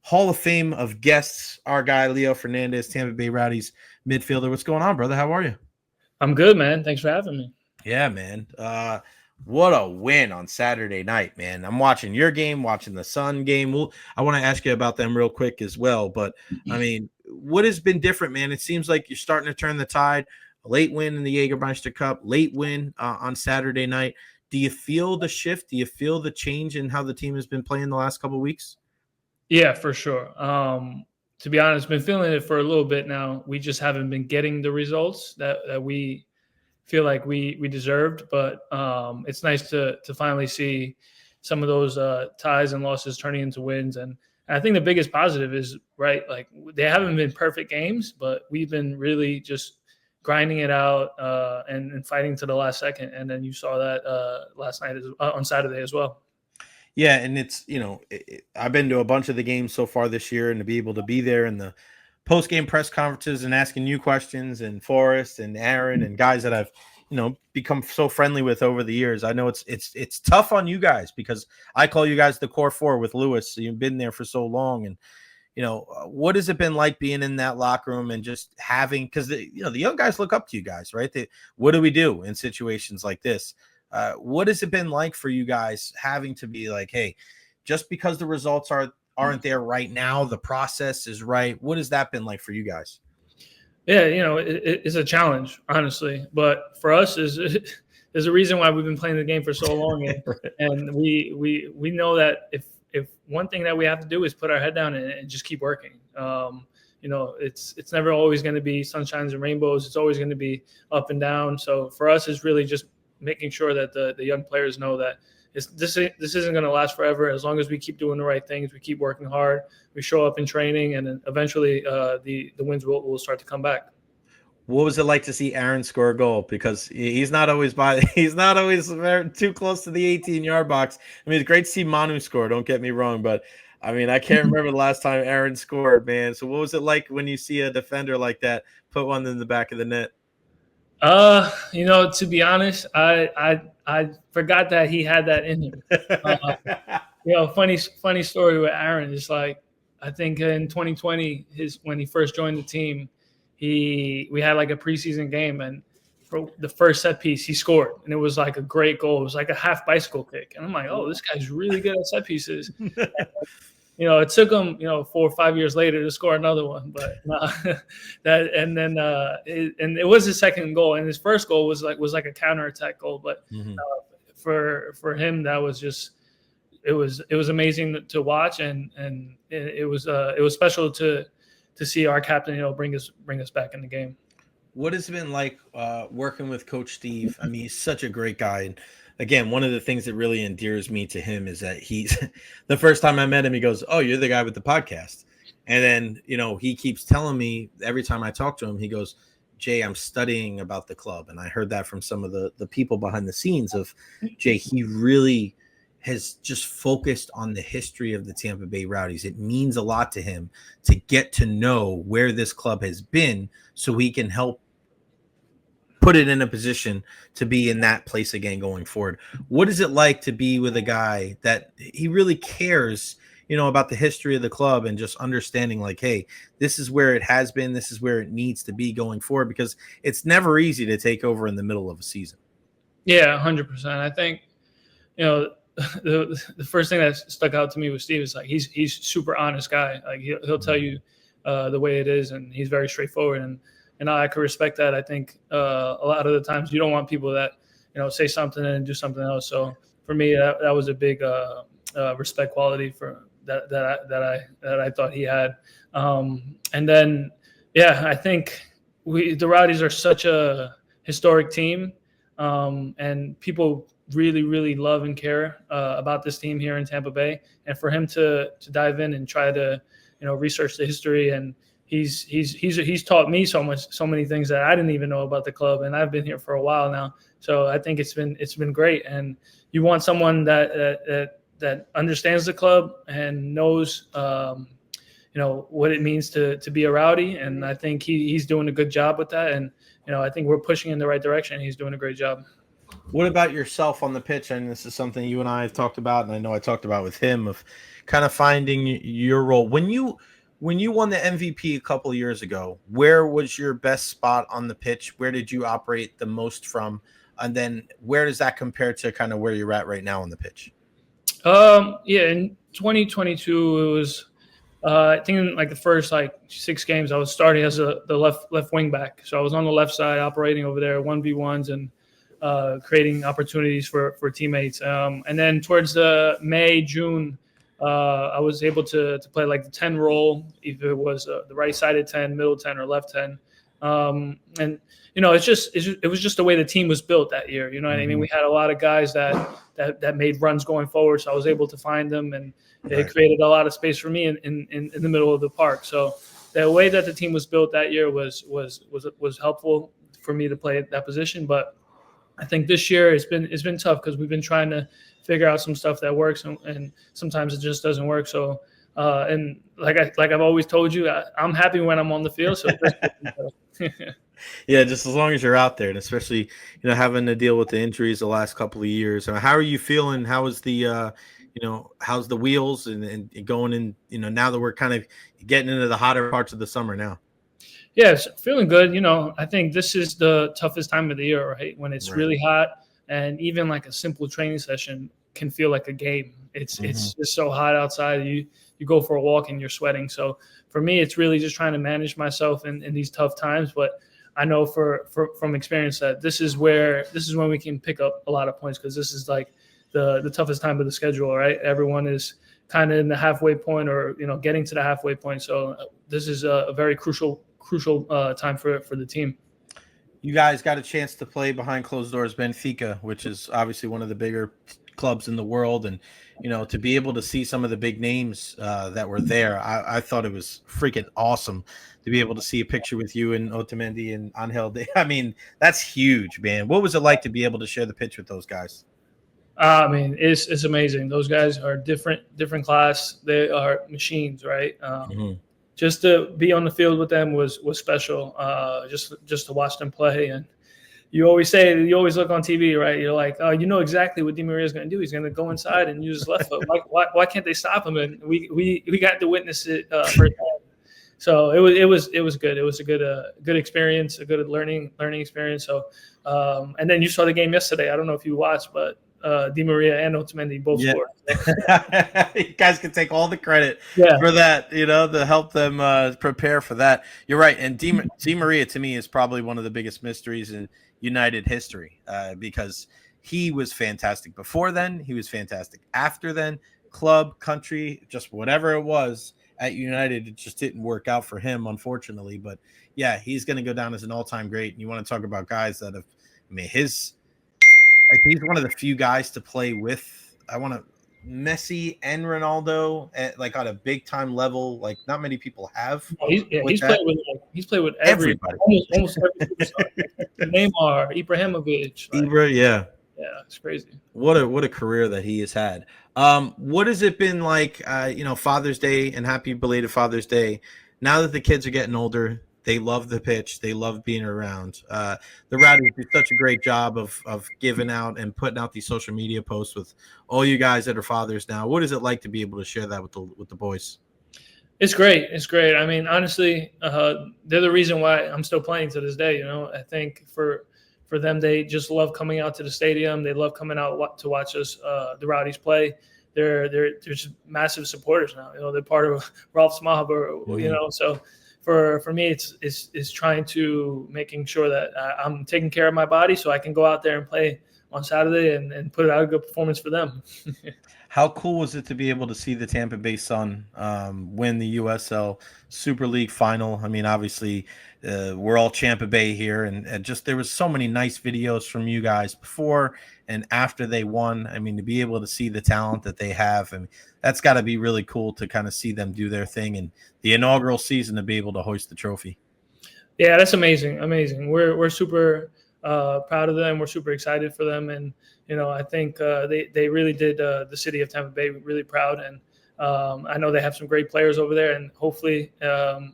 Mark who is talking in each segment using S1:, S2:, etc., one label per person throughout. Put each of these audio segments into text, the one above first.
S1: Hall of Fame of guests, our guy Leo Fernandes, Tampa Bay Rowdies midfielder. What's going on, brother? How are you?
S2: I'm good, man. Thanks for having me.
S1: Yeah, man. What a win on Saturday night, man. I'm watching your game, watching the Sun game. I want to ask you about them real quick as well. But I mean, what has been different, man? It seems like you're starting to turn the tide. A late win in the Jägermeister Cup, late win on Saturday night. Do you feel the shift? Do you feel the change in how the team has been playing the last couple of weeks?
S2: Yeah, for sure. To be honest, been feeling it for a little bit now. We just haven't been getting the results that we feel like we deserved. But it's nice to finally see some of those ties and losses turning into wins. And I think the biggest positive is right. Like they haven't been perfect games, but we've been really just grinding it out and fighting to the last second. And then you saw that last night on Saturday as well.
S1: Yeah, and it's I've been to a bunch of the games so far this year, and to be able to be there in the post game press conferences and asking you questions, and Forrest and Aaron and guys that I've become so friendly with over the years. I know it's tough on you guys because I call you guys the core four with Lewis. So you've been there for so long, and what has it been like being in that locker room and just having, because the young guys look up to you guys, right? What do we do in situations like this? What has it been like for you guys having to be like, hey, just because the results aren't there right now, the process is right? What has that been like for you guys?
S2: Yeah, it's a challenge, honestly. But for us, there's a reason why we've been playing the game for so long, and we know that if one thing that we have to do is put our head down and just keep working. It's never always going to be sunshines and rainbows. It's always going to be up and down. So for us, it's really just making sure that the young players know that this isn't going to last forever. As long as we keep doing the right things, we keep working hard, we show up in training, and then eventually the wins will start to come back.
S1: What was it like to see Aaron score a goal? Because he's not always too close to the 18-yard box. I mean, it's great to see Manu score. Don't get me wrong, but I mean, I can't remember the last time Aaron scored, man. So what was it like when you see a defender like that put one in the back of the net?
S2: To be honest, I forgot that he had that in him. Funny story with Aaron is like, I think in 2020, when he first joined the team, we had like a preseason game, and for the first set piece he scored, and it was like a great goal. It was like a half bicycle kick, and I'm like, oh, this guy's really good at set pieces. It took him 4 or 5 years later to score another one, but it was his second goal, and his first goal was like a counterattack goal. But for him, that was just it was amazing to watch, and it was special to see our captain bring us back in the game.
S1: What has it been like working with Coach Steve? I mean, he's such a great guy. And again, one of the things that really endears me to him is that he's the first time I met him, he goes, "Oh, you're the guy with the podcast." And then, he keeps telling me every time I talk to him, he goes, "Jay, I'm studying about the club." And I heard that from some of the people behind the scenes of Jay. He really has just focused on the history of the Tampa Bay Rowdies. It means a lot to him to get to know where this club has been so he can help put it in a position to be in that place again going forward. What is it like to be with a guy that he really cares, about the history of the club and just understanding like, hey, this is where it has been, this is where it needs to be going forward, because it's never easy to take over in the middle of a season.
S2: Yeah, 100%. I think, the first thing that stuck out to me with Steve is like he's super honest guy. Like he'll tell you the way it is, and he's very straightforward. And I could respect that. I think a lot of the times you don't want people that say something and do something else. So for me, that was a big respect quality for that I thought he had. And then I think the Rowdies are such a historic team, and people really, really love and care about this team here in Tampa Bay. And for him to dive in and try to research the history, and he's taught me so many things that I didn't even know about the club, and I've been here for a while now. So I think it's been great. And you want someone that understands the club and knows what it means to be a Rowdy, and I think he's doing a good job with that. And I think we're pushing in the right direction. He's doing a great job.
S1: What about yourself on the pitch? And this is something you and I have talked about, and I know I talked about with him of kind of finding your role. When you won the MVP a couple of years ago, where was your best spot on the pitch? Where did you operate the most from? And then where does that compare to kind of where you're at right now on the pitch?
S2: Yeah, in 2022, it was I think in like the first like 6 games, I was starting as the left wing back. So I was on the left side, operating over there, 1v1s and creating opportunities for teammates. And then towards the May June, I was able to play like the 10 role, if it was the right sided 10, middle 10, or left 10. And it was just the way the team was built that year. You know what I mean? We had a lot of guys that made runs going forward, so I was able to find them, and it created a lot of space for me in the middle of the park. So the way that the team was built that year was helpful for me to play at that position. But I think this year it's been tough because we've been trying to figure out some stuff that works, and sometimes it just doesn't work. So and like I've always told you, I'm happy when I'm on the field. So
S1: Yeah, just as long as you're out there, and especially having to deal with the injuries the last couple of years. How are you feeling? How is the how's the wheels and going in? Now that we're kind of getting into the hotter parts of the summer now.
S2: Yeah, feeling good. I think this is the toughest time of the year, right? When it's really hot, and even like a simple training session can feel like a game. It's just so hot outside. You go for a walk and you're sweating. So for me, it's really just trying to manage myself in these tough times. But I know from experience that this is when we can pick up a lot of points, because this is like the toughest time of the schedule, right? Everyone is kind of in the halfway point, or getting to the halfway point. So this is a very crucial time for the team.
S1: You guys got a chance to play behind closed doors Benfica, which is obviously one of the bigger clubs in the world, and to be able to see some of the big names that were there, I thought it was freaking awesome to be able to see a picture with you and Otamendi and Angel. I mean, that's huge, man. What was it like to be able to share the pitch with those guys?
S2: I mean, it's amazing. Those guys are different class. They are machines, right? Just to be on the field with them was special. Just to watch them play. And you always look on TV, right? You're like, oh, exactly what Di Maria is going to do. He's going to go inside and use his left foot. Why can't they stop him? And we got to witness it firsthand. So it was good. It was a good experience, a good learning experience. So and then you saw the game yesterday. I don't know if you watched, but Di Maria and Otamendi both scored.
S1: You guys can take all the credit for that, to help them prepare for that. You're right. And Di Maria, to me, is probably one of the biggest mysteries in United history, because he was fantastic before then. He was fantastic after then. Club, country, just whatever it was at United, it just didn't work out for him, unfortunately. But yeah, he's going to go down as an all-time great. And you want to talk about guys that have, he's one of the few guys to play with. Messi and Ronaldo at on a big time level. Like, not many people have.
S2: He's played with everybody. Almost every superstar. Neymar, Ibrahimovic.
S1: Yeah,
S2: it's crazy.
S1: What a career that he has had. What has it been like? Father's Day, and happy belated Father's Day. Now that the kids are getting older, they love the pitch. They love being around. The Rowdies do such a great job of giving out and putting out these social media posts with all you guys that are fathers now. What is it like to be able to share that with the boys?
S2: It's great. It's great. I mean, honestly, they're the reason why I'm still playing to this day. I think for them, they just love coming out to the stadium. They love coming out to watch us, the Rowdies, play. They're just massive supporters now. They're part of Ralph's mob, so. For me, it's trying to making sure that I'm taking care of my body so I can go out there and play on Saturday and put out a good performance for them.
S1: How cool was it to be able to see the Tampa Bay Sun win the USL Super League final? I mean, obviously, we're all Tampa Bay here, and just there was so many nice videos from you guys before and after they won. I mean, to be able to see the talent that they have, and that's got to be really cool to kind of see them do their thing and the inaugural season to be able to hoist the trophy.
S2: Yeah, that's amazing. We're super proud of them. We're super excited for them, and I think they really did the city of Tampa Bay really proud. And I know they have some great players over there, and hopefully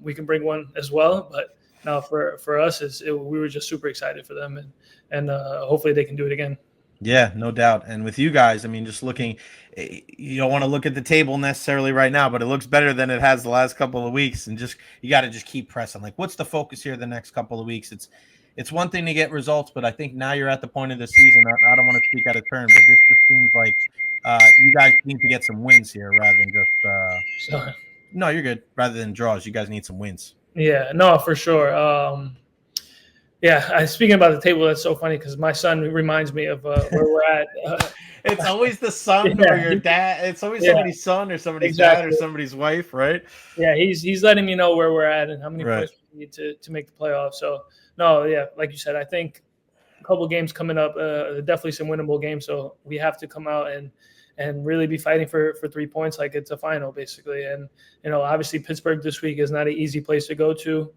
S2: we can bring one as well. But now for us, we were just super excited for them, and hopefully they can do it again.
S1: Yeah, no doubt. And with you guys, I mean, just looking, you don't want to look at the table necessarily right now, but it looks better than it has the last couple of weeks. And just you got to just keep pressing. Like, what's the focus here the next couple of weeks? It's one thing to get results, but I think now you're at the point of the season. I don't want to speak out of turn, but this just seems like you guys need to get some wins here rather than just.
S2: So
S1: No, you're good. Rather than draws, you guys need some wins.
S2: yeah, no, for sure. Yeah, speaking about the table, that's so funny because my son reminds me of where we're at.
S1: It's always the son or
S2: Yeah,
S1: your dad. It's always
S2: yeah,
S1: somebody's son or somebody's dad or
S2: exactly.
S1: somebody's wife, right?
S2: Yeah, he's letting me know where we're at and how many
S1: Right.
S2: points we need to make the playoffs. So no, yeah, like you said, I think a couple games coming up, definitely some winnable games. So we have to come out and really be fighting for 3 points like it's a final basically. And obviously Pittsburgh this week is not an easy place to go to.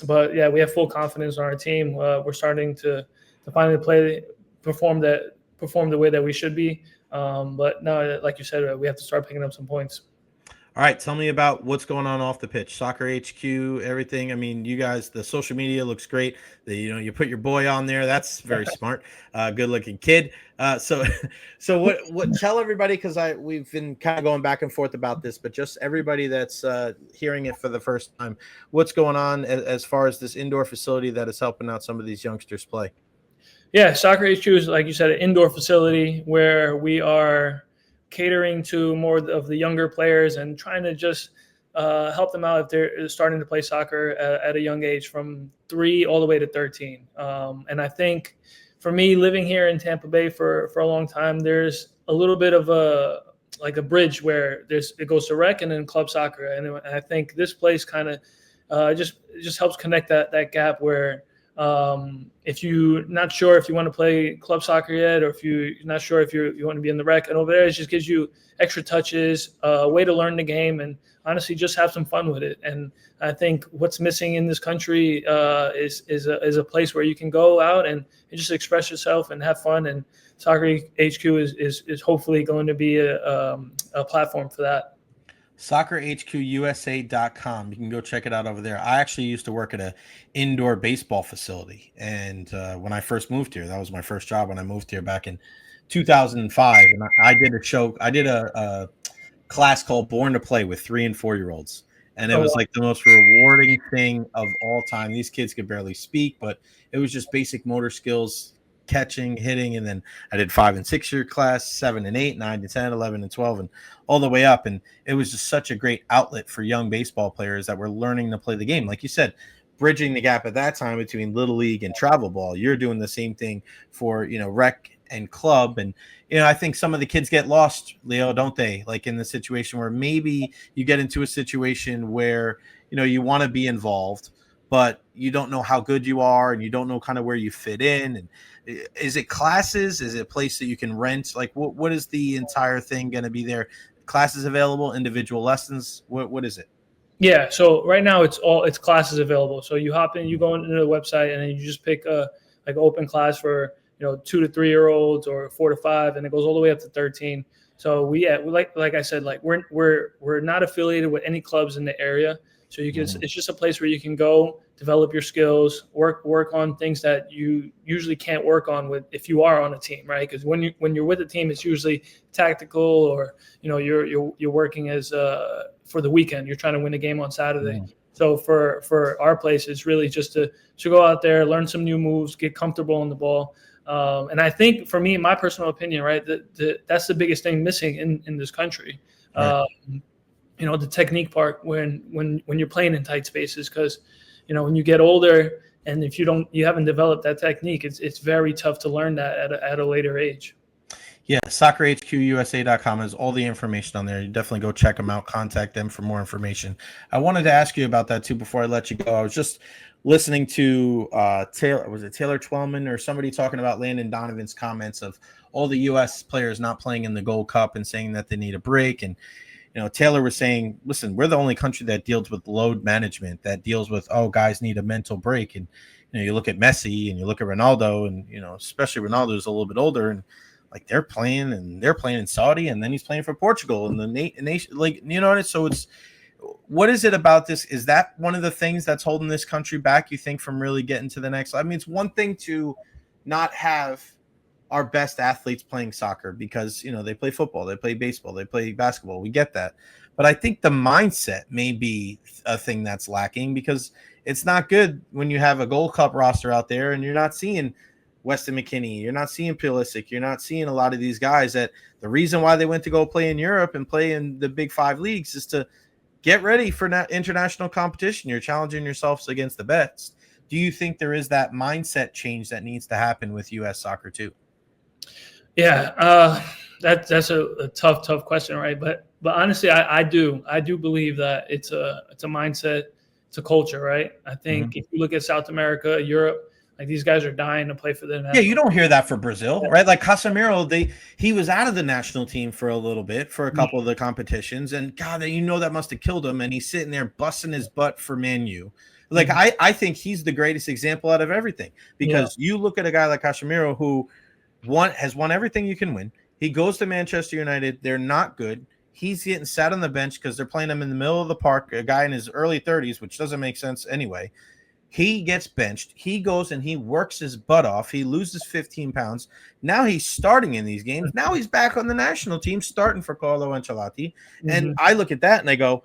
S2: But yeah, we have full confidence in our team. We're starting to finally perform the way that we should be. But no, like you said, we have to start picking up some points.
S1: All right, tell me about what's going on off the pitch. Soccer HQ, everything. I mean, you guys, the social media looks great. You put your boy on there. That's very smart. Good looking kid. So, so what? Tell everybody because we've been kind of going back and forth about this, but just everybody that's hearing it for the first time, what's going on as far as this indoor facility that is helping out some of these youngsters play?
S2: Yeah, Soccer HQ is, like you said, an indoor facility where we are catering to more of the younger players and trying to just help them out if they're starting to play soccer at a young age from 3 all the way to 13. And I think for me, living here in Tampa Bay for a long time, there's a little bit of a bridge where it goes to rec and then club soccer. And I think this place kind of just helps connect that gap where if you're not sure if you want to play club soccer yet, or if you're not sure if you want to be in the rec, and over there it just gives you extra touches, a way to learn the game, and honestly just have some fun with it. And I think what's missing in this country is a place where you can go out and just express yourself and have fun. And Soccer HQ is hopefully going to be a platform for that.
S1: SoccerHQUSA.com. You can go check it out over there. I actually used to work at an indoor baseball facility. And when I first moved here, that was my first job when I moved here back in 2005. And I did a class called Born to Play with 3 and 4-year-olds. And it
S2: Oh,
S1: was
S2: wow.
S1: like the most rewarding thing of all time. These kids could barely speak, but it was just basic motor skills, catching, hitting. And then I did 5 and 6-year class, 7 and 8, 9 to 10, 11 and 12, and all the way up. And it was just such a great outlet for young baseball players that were learning to play the game. Like you said, bridging the gap at that time between little league and travel ball. You're doing the same thing for, rec and club. And, I think some of the kids get lost, Leo, don't they? Like in the situation where maybe you get into a situation where, you want to be involved, but you don't know how good you are and you don't know kind of where you fit in. And is it classes? Is it a place that you can rent? Like what is the entire thing going to be there? Classes available, individual lessons. What is it?
S2: Yeah, so right now it's classes available. So you hop in, you go into the website, and then you just pick a like open class for 2 to 3 year olds or 4 to 5, and it goes all the way up to 13. So we like I said, like we're not affiliated with any clubs in the area. So you can it's just a place where you can go develop your skills, work on things that you usually can't work on with if you are on a team, right? Because when you're with a team, it's usually tactical, or you're working as for the weekend. You're trying to win a game on Saturday. So for our place, it's really just to go out there, learn some new moves, get comfortable on the ball. And I think for me, my personal opinion, right, that's the biggest thing missing in this country.
S1: Right.
S2: The technique part when you're playing in tight spaces, because when you get older and if you haven't developed that technique, it's very tough to learn that at a later age.
S1: Yeah, SoccerHQUSA.com has all the information on there. You definitely go check them out, contact them for more information. I wanted to ask you about that too before I let you go. I was just listening to Taylor Twellman or somebody talking about Landon Donovan's comments of all the U.S. players not playing in the Gold Cup and saying that they need a break. And Taylor was saying, listen, we're the only country that deals with load management, that deals with, guys need a mental break. And you look at Messi and you look at Ronaldo, and especially Ronaldo is a little bit older, and like they're playing in Saudi, and then he's playing for Portugal and the nation, like, so it's, what is it about this? Is that one of the things that's holding this country back, you think, from really getting to the next? I mean, it's one thing to not have our best athletes playing soccer because, they play football, they play baseball, they play basketball. We get that. But I think the mindset may be a thing that's lacking because it's not good when you have a Gold Cup roster out there and you're not seeing Weston McKennie, you're not seeing Pulisic, you're not seeing a lot of these guys that the reason why they went to go play in Europe and play in the big 5 leagues is to get ready for international competition. You're challenging yourselves against the best. Do you think there is that mindset change that needs to happen with U.S. soccer too?
S2: Yeah, that's a tough question, right? But honestly, I do believe that it's a mindset, it's a culture, right? I think if you look at South America, Europe, like these guys are dying to play for the national.
S1: Yeah, you don't hear that for Brazil, right? Like Casemiro, he was out of the national team for a little bit for a couple of the competitions, and God, that must have killed him. And he's sitting there busting his butt for Man U. Like I think he's the greatest example out of everything because you look at a guy like Casemiro who has won everything you can win. He goes to Manchester United. They're not good. He's getting sat on the bench because they're playing him in the middle of the park, a guy in his early 30s, which doesn't make sense anyway. He gets benched. He goes and he works his butt off. He loses 15 pounds. Now he's starting in these games. Now he's back on the national team starting for Carlo Ancelotti. And I look at that and I go,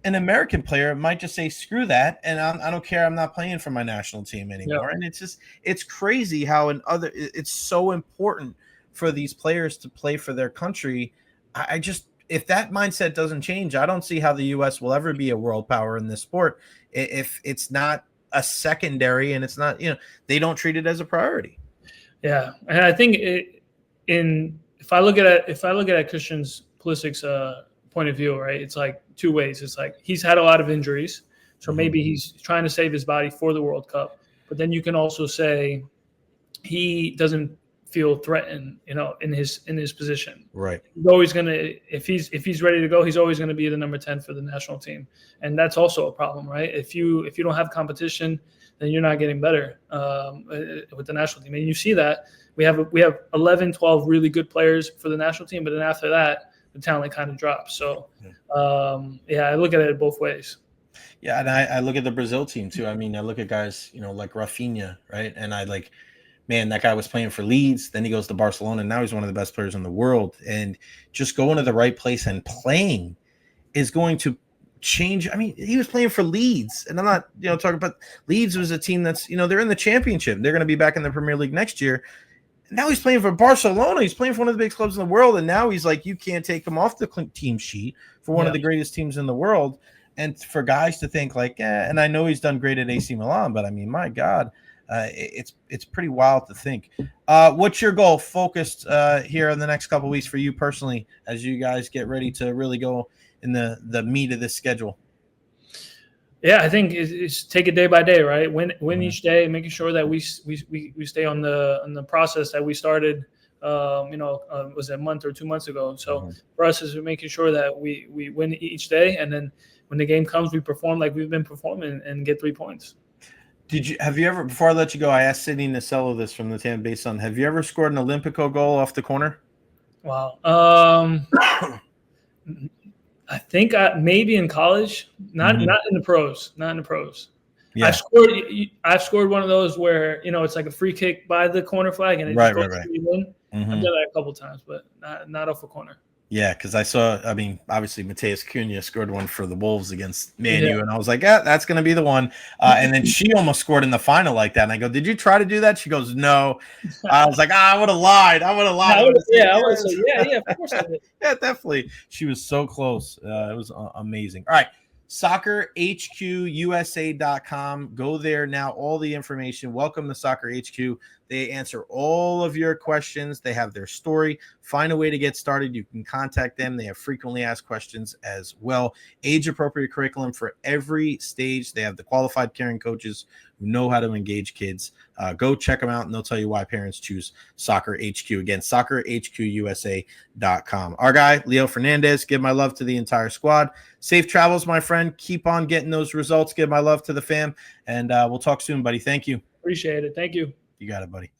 S1: an American player might just say, screw that. And I don't care. I'm not playing for my national team anymore. And it's crazy how it's so important for these players to play for their country. If that mindset doesn't change, I don't see how the U.S. will ever be a world power in this sport if it's not a secondary and it's not, they don't treat it as a priority.
S2: Yeah, and I think if I look at Christian's Pulisic's point of view, right, it's like two ways. It's like he's had a lot of injuries, so maybe he's trying to save his body for the World Cup. But then you can also say he doesn't feel threatened, in his position.
S1: Right.
S2: He's always gonna, if he's ready to go, he's always gonna be the number 10 for the national team, and that's also a problem, right? If you don't have competition, then you're not getting better with the national team, and you see that we have 11, 12 really good players for the national team, but then after that, the talent kind of drops. So, I look at it both ways.
S1: Yeah, and I look at the Brazil team too. I mean, I look at guys, like Rafinha, right? And man, that guy was playing for Leeds. Then he goes to Barcelona. And now he's one of the best players in the world. And just going to the right place and playing is going to change. I mean, he was playing for Leeds. And I'm not, talking about Leeds was a team that's, they're in the championship. They're going to be back in the Premier League next year. Now he's playing for Barcelona. He's playing for one of the biggest clubs in the world. And now he's like, you can't take him off the team sheet for one of the greatest teams in the world. And for guys to think like, and I know he's done great at AC Milan, but I mean, my God, it's pretty wild to think. What's your goal focused here in the next couple of weeks for you personally as you guys get ready to really go in the meat of this schedule?
S2: Yeah, I think it's take it day by day, right? Win each day, making sure that we stay on the process that we started. Was it a month or 2 months ago? So for us, is making sure that we win each day, and then when the game comes, we perform like we've been performing and get 3 points.
S1: Have you ever, before I let you go, I asked Sydney Nasello this from the Tampa Bay Sun. Have you ever scored an Olympico goal off the corner?
S2: Wow. I think maybe in college, not in the pros, Yeah. I've scored one of those where, it's like a free kick by the corner flag and it just goes to you in. I've done that a couple of times, but not off a corner.
S1: Yeah, because obviously Mateus Cunha scored one for the Wolves against Man U, and I was like, yeah, that's going to be the one. And then she almost scored in the final like that. And I go, did you try to do that? She goes, no. I was like, I would have lied. I would have lied.
S2: I would have said, yeah, of course I did.
S1: Yeah, definitely. She was so close. It was amazing. All right. SoccerHQUSA.com. Go there now. All the information. Welcome to Soccer HQ. They answer all of your questions. They have their story. Find a way to get started. You can contact them. They have frequently asked questions as well. Age-appropriate curriculum for every stage. They have the qualified caring coaches who know how to engage kids. Go check them out, and they'll tell you why parents choose Soccer HQ. Again, SoccerHQUSA.com. Our guy, Leo Fernandes, give my love to the entire squad. Safe travels, my friend. Keep on getting those results. Give my love to the fam, and we'll talk soon, buddy. Thank you.
S2: Appreciate it. Thank you.
S1: You got it, buddy.